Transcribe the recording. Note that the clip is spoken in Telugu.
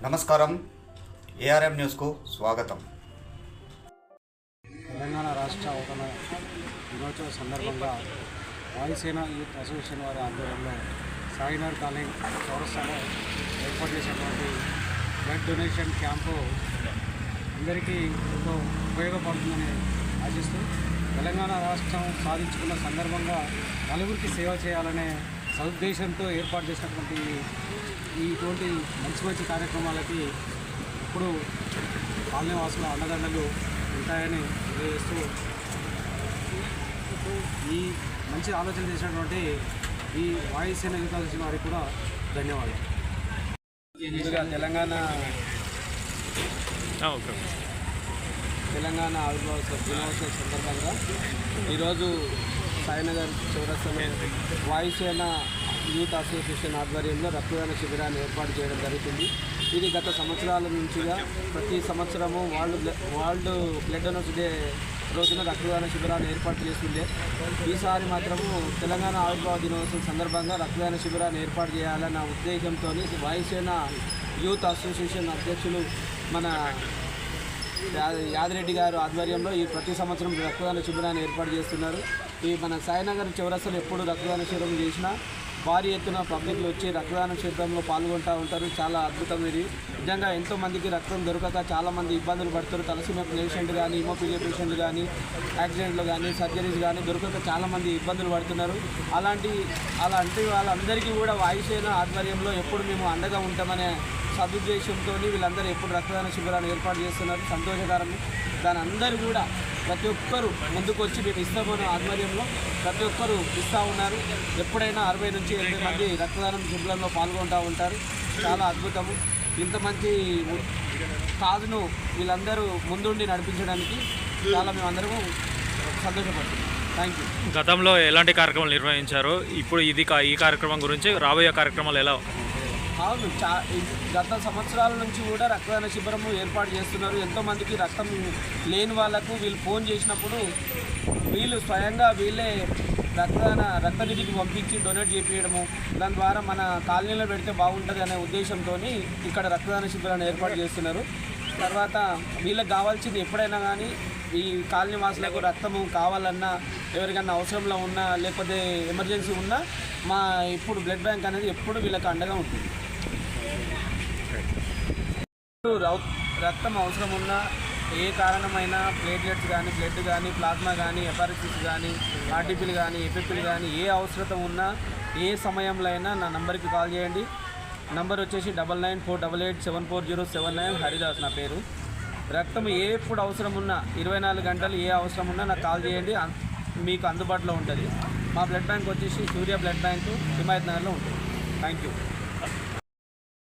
నమస్కారం, ఏఆర్ఎం న్యూస్కు స్వాగతం. తెలంగాణ రాష్ట్ర అవతరణ దినోత్సవ సందర్భంగా వాయుసేన యూత్ అసోసియేషన్ వారి ఆధ్వర్యంలో సాయినగర్ కాలనీ చౌరస్తాలో ఏర్పాటు చేసినటువంటి బ్లడ్ డొనేషన్ క్యాంపు అందరికీ ఎంతో ఉపయోగపడుతుందని ఆశిస్తూ తెలంగాణ రాష్ట్రం సాధించుకున్న సందర్భంగా నలుగురికి సేవ చేయాలనే సదుద్దేశంతో ఏర్పాటు చేసినటువంటి ఇటువంటి మంచి కార్యక్రమాలకి ఇప్పుడు కాలనీవాసుల అండదండలు ఉంటాయని తెలియజేస్తూ ఈ మంచి ఆలోచన చేసినటువంటి ఈ వాయుసేన యూత్ అసోసియేషన్ వారికి కూడా ధన్యవాదాలు. ముందుగా తెలంగాణ ఆవిర్భావ దినోత్సవం సందర్భంగా ఈరోజు సాయినగర్ చౌరస్తాలో వాయుసేన యూత్ అసోసియేషన్ ఆధ్వర్యంలో రక్తదాన శిబిరాన్ని ఏర్పాటు చేయడం జరుగుతుంది. ఇది గత సంవత్సరాల నుంచిగా ప్రతి సంవత్సరము వరల్డ్ బ్లడ్ డొనేషన్ డే రోజున రక్తదాన శిబిరాన్ని ఏర్పాటు చేస్తుండే. ఈసారి మాత్రము తెలంగాణ ఆవిర్భావ దినోత్సవం సందర్భంగా రక్తదాన శిబిరాన్ని ఏర్పాటు చేయాలన్న ఉద్దేశంతో వాయుసేన యూత్ అసోసియేషన్ అధ్యక్షులు మన యాదిరెడ్డి గారు ఆధ్వర్యంలో ఈ ప్రతి సంవత్సరం రక్తదాన శిబిరాన్ని ఏర్పాటు చేస్తున్నారు. ఈ మన సాయినగర్ చౌరస్తాలో ఎప్పుడు రక్తదాన శిబిరం చేసినా భారీ ఎత్తున పబ్లిక్లు వచ్చి రక్తదాన శిబిరంలో పాల్గొంటూ ఉంటారు. చాలా అద్భుతం ఇది. నిజంగా ఎంతోమందికి రక్తం దొరకక చాలామంది ఇబ్బందులు పడుతారు. తలసీమ పేషెంట్ కానీ, హిమోఫీలియా పేషెంట్ కానీ, యాక్సిడెంట్లు కానీ, సర్జరీస్ కానీ దొరకక చాలామంది ఇబ్బందులు పడుతున్నారు. అలాంటి వాళ్ళందరికీ కూడా వాయుసేన ఆధ్వర్యంలో ఎప్పుడు మేము అండగా ఉంటామనే సదుద్దేశంతో వీళ్ళందరూ ఎప్పుడు రక్తదాన శిబిరాన్ని ఏర్పాటు చేస్తున్నారు. సంతోషకరం. దాని అందరూ కూడా ప్రతి ఒక్కరూ ముందుకు వచ్చి మేము ఇస్తామన్న ఆధ్వర్యంలో ప్రతి ఒక్కరూ ఇస్తూ ఉన్నారు. ఎప్పుడైనా 60 నుంచి 80 మంది రక్తదానం శిబిరంలో పాల్గొంటూ ఉంటారు. చాలా అద్భుతము. ఇంత మంచి కాజును వీళ్ళందరూ ముందుండి నడిపించడానికి చాలా మేమందరము సంతోషపడుతున్నాం. Thank you. గతంలో ఎలాంటి కార్యక్రమాలు నిర్వహించారు, ఇప్పుడు ఈ కార్యక్రమం గురించి రాబోయే కార్యక్రమాలు ఎలా? అవును, గత సంవత్సరాల నుంచి కూడా రక్తదాన శిబిరము ఏర్పాటు చేస్తున్నారు. ఎంతోమందికి రక్తం లేని వాళ్ళకు వీళ్ళు ఫోన్ చేసినప్పుడు వీళ్ళు స్వయంగా వీళ్ళే రక్తనిధికి పంపించి డొనేట్ చేయించడము, దాని ద్వారా మన కాలనీలో పెడితే బాగుంటుంది అనే ఉద్దేశంతో ఇక్కడ రక్తదాన శిబిరాన్ని ఏర్పాటు చేస్తున్నారు. తర్వాత వీళ్ళకి కావాల్సింది ఎప్పుడైనా కానీ ఈ కాలనీ వాసులకు రక్తము కావాలన్నా, ఎవరికన్నా అవసరంలో ఉన్నా, లేకపోతే ఎమర్జెన్సీ ఉన్నా ఇప్పుడు బ్లడ్ బ్యాంక్ అనేది ఎప్పుడు వీళ్ళకి అండగా ఉంటుంది. రక్తం అవసరం ఉన్నా, ఏ కారణమైనా ప్లేట్లెట్స్ కానీ, బ్లడ్ కానీ, ప్లాస్మా కానీ, ఎఫారెసిస్ కానీ, ఆర్టీపీలు కానీ, ఎఫ్ఎఫ్పీలు కానీ ఏ అవసరం ఉన్నా ఏ సమయంలో అయినా నా నంబర్కి కాల్ చేయండి. నంబర్ వచ్చేసి 9948874079. హరిదాస్ నా పేరు. రక్తం ఎప్పుడు అవసరం ఉన్నా 24 గంటలు ఏ అవసరం ఉన్నా నాకు కాల్ చేయండి, మీకు అందుబాటులో ఉంటుంది. మా బ్లడ్ బ్యాంక్ వచ్చేసి సూర్య బ్లడ్ బ్యాంకు హిమాయత్ నగర్లో ఉంటుంది. Thank you.